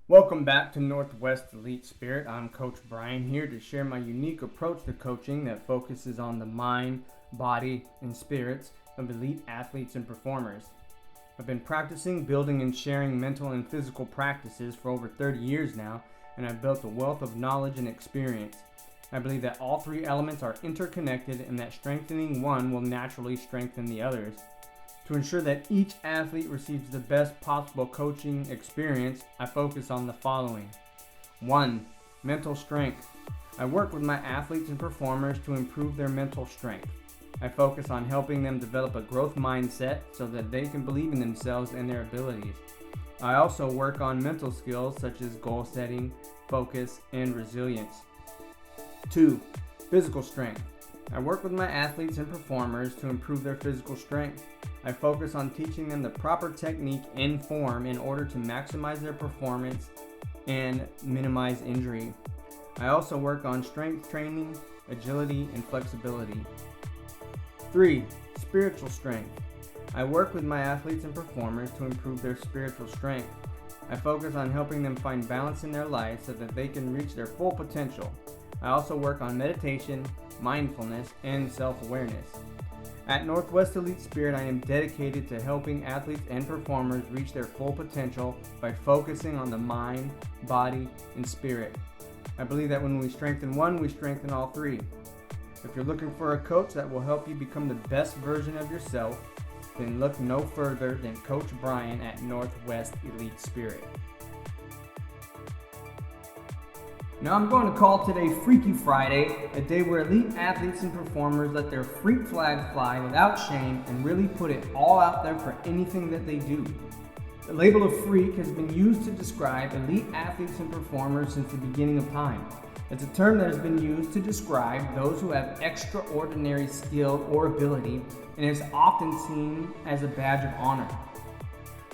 Welcome back to Northwest Elite Spirit. I'm Coach Brian here to share my unique approach to coaching that focuses on the mind, body, and spirits of elite athletes and performers. I've been practicing, building, and sharing mental and physical practices for over 30 years now, and I've built a wealth of knowledge and experience. I believe that all three elements are interconnected and that strengthening one will naturally strengthen the others. To ensure that each athlete receives the best possible coaching experience, I focus on the following. 1. Mental strength. I work with my athletes and performers to improve their mental strength. I focus on helping them develop a growth mindset so that they can believe in themselves and their abilities. I also work on mental skills such as goal setting, focus, and resilience. 2. Physical strength. I work with my athletes and performers to improve their physical strength. I focus on teaching them the proper technique and form in order to maximize their performance and minimize injury. I also work on strength training, agility, and flexibility. 3. Spiritual strength. I work with my athletes and performers to improve their spiritual strength. I focus on helping them find balance in their lives so that they can reach their full potential. I also work on meditation, mindfulness, and self-awareness. At Northwest Elite Spirit, I am dedicated to helping athletes and performers reach their full potential by focusing on the mind, body, and spirit. I believe that when we strengthen one, we strengthen all three. If you're looking for a coach that will help you become the best version of yourself, then look no further than Coach Brian at Northwest Elite Spirit. Now I'm going to call today Freaky Friday, a day where elite athletes and performers let their freak flag fly without shame and really put it all out there for anything that they do. The label of freak has been used to describe elite athletes and performers since the beginning of time. It's a term that has been used to describe those who have extraordinary skill or ability and is often seen as a badge of honor.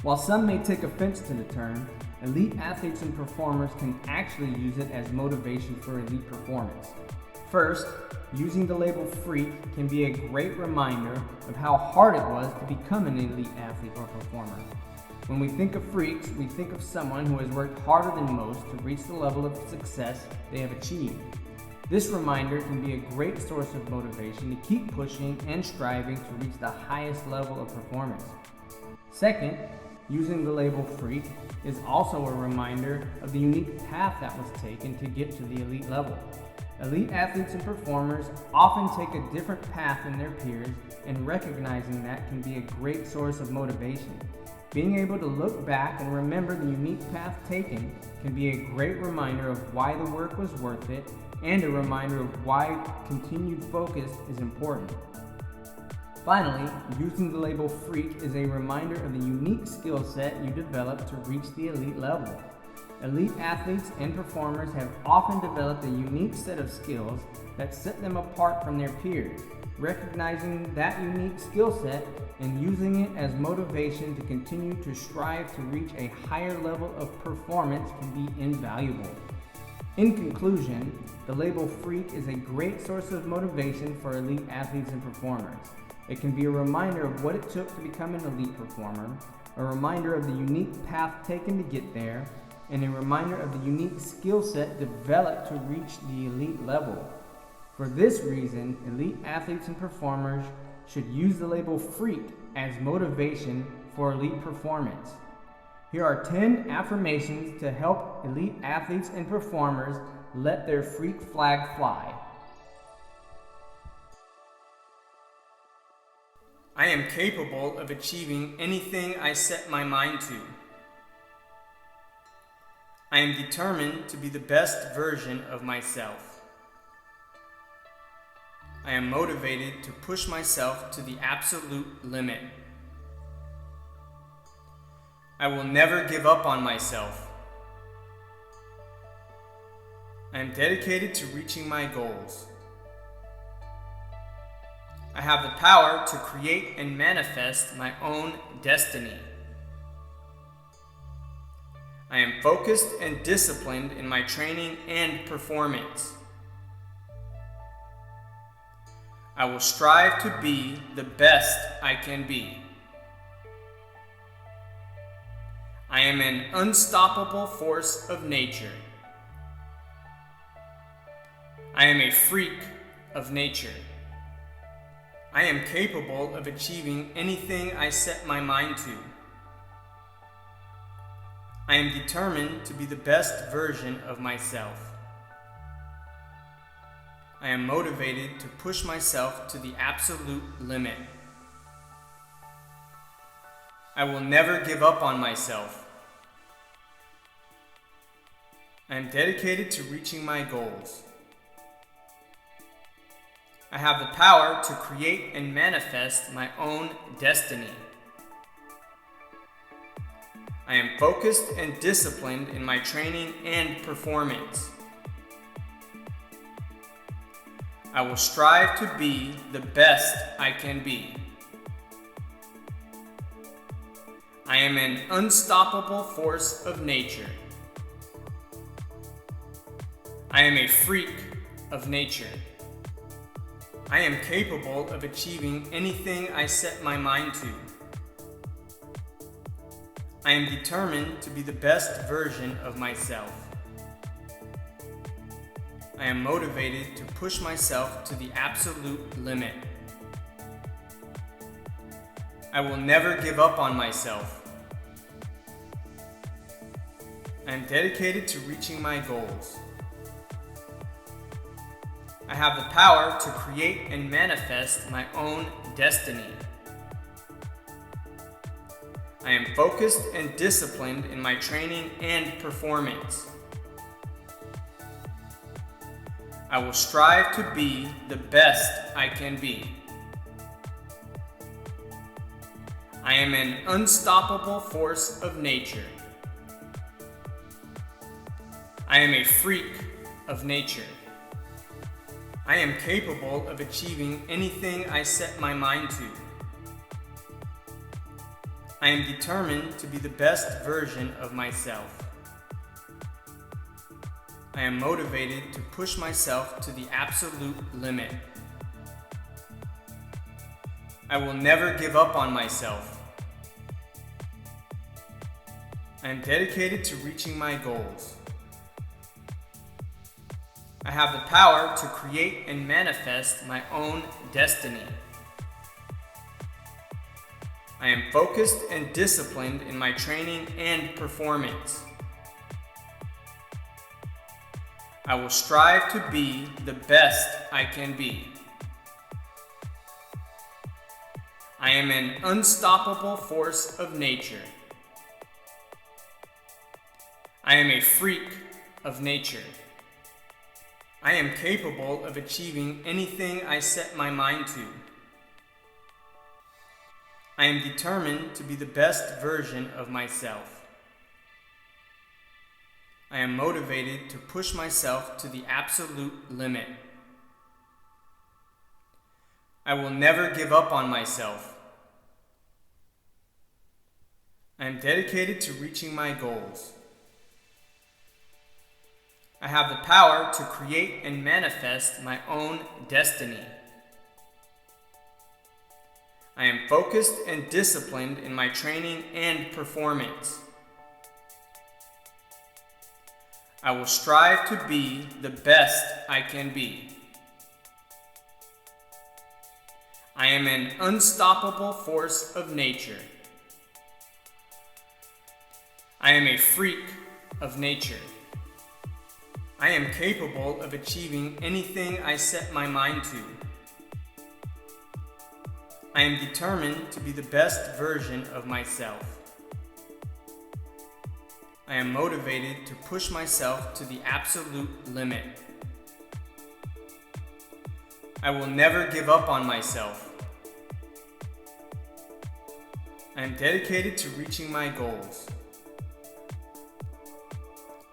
While some may take offense to the term, elite athletes and performers can actually use it as motivation for elite performance. First, using the label freak can be a great reminder of how hard it was to become an elite athlete or performer. When we think of freaks, we think of someone who has worked harder than most to reach the level of success they have achieved. This reminder can be a great source of motivation to keep pushing and striving to reach the highest level of performance. Second, using the label freak is also a reminder of the unique path that was taken to get to the elite level. Elite athletes and performers often take a different path than their peers, and recognizing that can be a great source of motivation. Being able to look back and remember the unique path taken can be a great reminder of why the work was worth it, and a reminder of why continued focus is important. Finally, using the label freak is a reminder of the unique skill set you develop to reach the elite level. Elite athletes and performers have often developed a unique set of skills that set them apart from their peers. Recognizing that unique skill set and using it as motivation to continue to strive to reach a higher level of performance can be invaluable. In conclusion, the label freak is a great source of motivation for elite athletes and performers. It can be a reminder of what it took to become an elite performer, a reminder of the unique path taken to get there, and a reminder of the unique skill set developed to reach the elite level. For this reason, elite athletes and performers should use the label freak as motivation for elite performance. Here are 10 affirmations to help elite athletes and performers let their freak flag fly. I am capable of achieving anything I set my mind to. I am determined to be the best version of myself. I am motivated to push myself to the absolute limit. I will never give up on myself. I am dedicated to reaching my goals. I have the power to create and manifest my own destiny. I am focused and disciplined in my training and performance. I will strive to be the best I can be. I am an unstoppable force of nature. I am a freak of nature. I am capable of achieving anything I set my mind to. I am determined to be the best version of myself. I am motivated to push myself to the absolute limit. I will never give up on myself. I am dedicated to reaching my goals. I have the power to create and manifest my own destiny. I am focused and disciplined in my training and performance. I will strive to be the best I can be. I am an unstoppable force of nature. I am a freak of nature. I am capable of achieving anything I set my mind to. I am determined to be the best version of myself. I am motivated to push myself to the absolute limit. I will never give up on myself. I am dedicated to reaching my goals. I have the power to create and manifest my own destiny. I am focused and disciplined in my training and performance. I will strive to be the best I can be. I am an unstoppable force of nature. I am a freak of nature. I am capable of achieving anything I set my mind to. I am determined to be the best version of myself. I am motivated to push myself to the absolute limit. I will never give up on myself. I am dedicated to reaching my goals. I have the power to create and manifest my own destiny. I am focused and disciplined in my training and performance. I will strive to be the best I can be. I am an unstoppable force of nature. I am a freak of nature. I am capable of achieving anything I set my mind to. I am determined to be the best version of myself. I am motivated to push myself to the absolute limit. I will never give up on myself. I am dedicated to reaching my goals. I have the power to create and manifest my own destiny. I am focused and disciplined in my training and performance. I will strive to be the best I can be. I am an unstoppable force of nature. I am a freak of nature. I am capable of achieving anything I set my mind to. I am determined to be the best version of myself. I am motivated to push myself to the absolute limit. I will never give up on myself. I am dedicated to reaching my goals.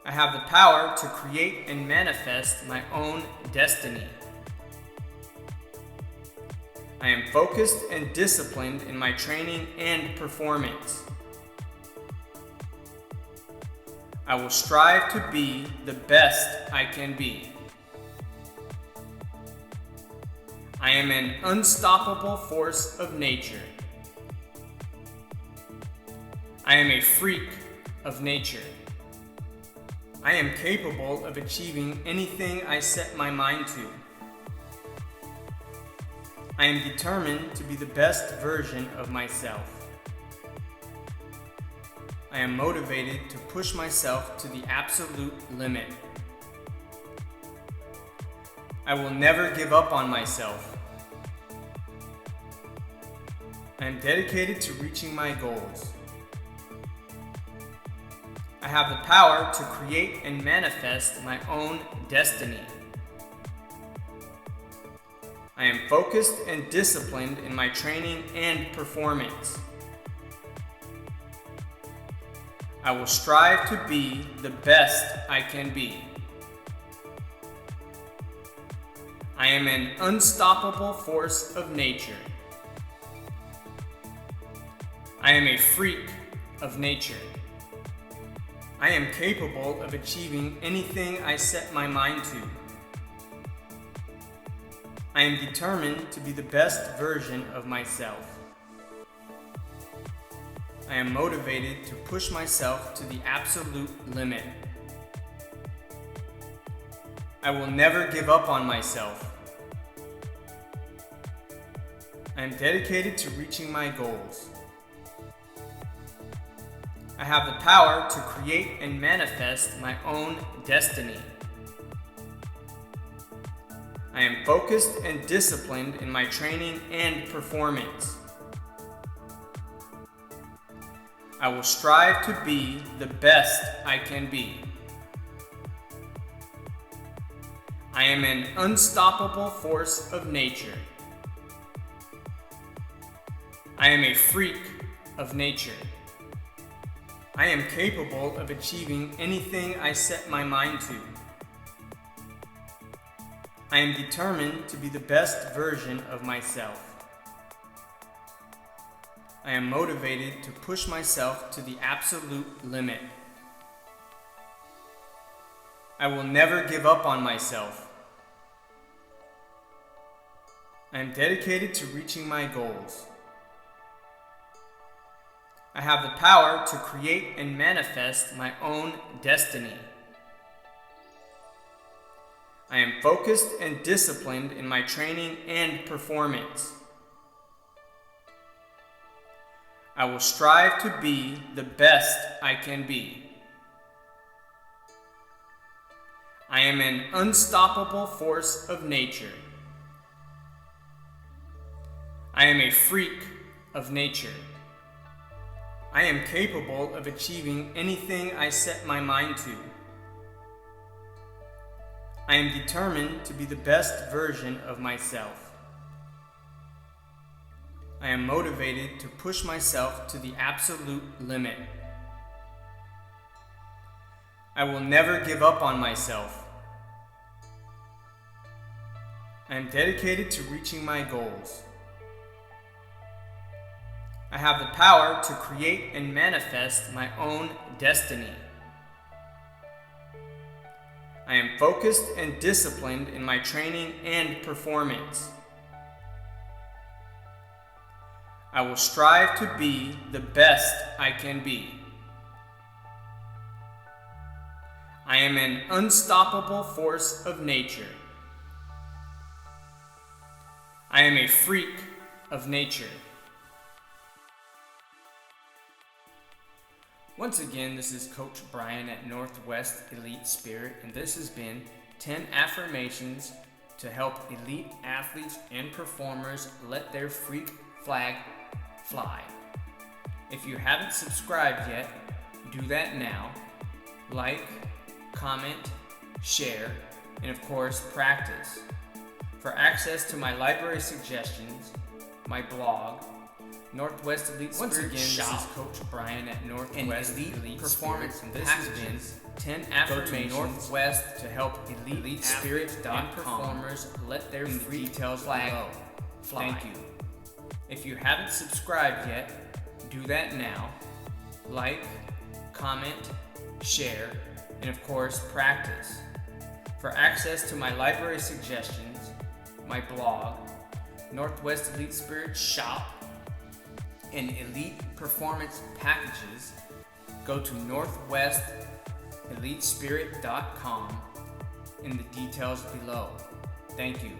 I have the power to create and manifest my own destiny. I am focused and disciplined in my training and performance. I will strive to be the best I can be. I am an unstoppable force of nature. I am a freak of nature. I am capable of achieving anything I set my mind to. I am determined to be the best version of myself. I am motivated to push myself to the absolute limit. I will never give up on myself. I am dedicated to reaching my goals. I have the power to create and manifest my own destiny. I am focused and disciplined in my training and performance. I will strive to be the best I can be. I am an unstoppable force of nature. I am a freak of nature. I am capable of achieving anything I set my mind to. I am determined to be the best version of myself. I am motivated to push myself to the absolute limit. I will never give up on myself. I am dedicated to reaching my goals. I have the power to create and manifest my own destiny. I am focused and disciplined in my training and performance. I will strive to be the best I can be. I am an unstoppable force of nature. I am a freak of nature. I am capable of achieving anything I set my mind to. I am determined to be the best version of myself. I am motivated to push myself to the absolute limit. I will never give up on myself. I am dedicated to reaching my goals. I have the power to create and manifest my own destiny. I am focused and disciplined in my training and performance. I will strive to be the best I can be. I am an unstoppable force of nature. I am a freak of nature. I am capable of achieving anything I set my mind to. I am determined to be the best version of myself. I am motivated to push myself to the absolute limit. I will never give up on myself. I am dedicated to reaching my goals. I have the power to create and manifest my own destiny. I am focused and disciplined in my training and performance. I will strive to be the best I can be. I am an unstoppable force of nature. I am a freak of nature. Once again, this is Coach Brian at Northwest Elite Spirit, and this has been 10 affirmations to help elite athletes and performers let their freak flag fly. If you haven't subscribed yet, do that now. Like, comment, share, and of course, practice. For access to my library suggestions, my blog, Northwest Elite Spirit Once again, Shop, this is Coach Brian at Northwest Elite Performance Spirit, and this has been 10 Go to affirmations Northwest to help elite spirit and performers let their free details flag below. fly. Thank you. If you haven't subscribed yet, do that now. Like, comment, share, and of course, practice. For access to my library suggestions, my blog, Northwest Elite Spirit Shop, and elite performance packages, Go to northwestelitespirit.com in the details below. Thank you.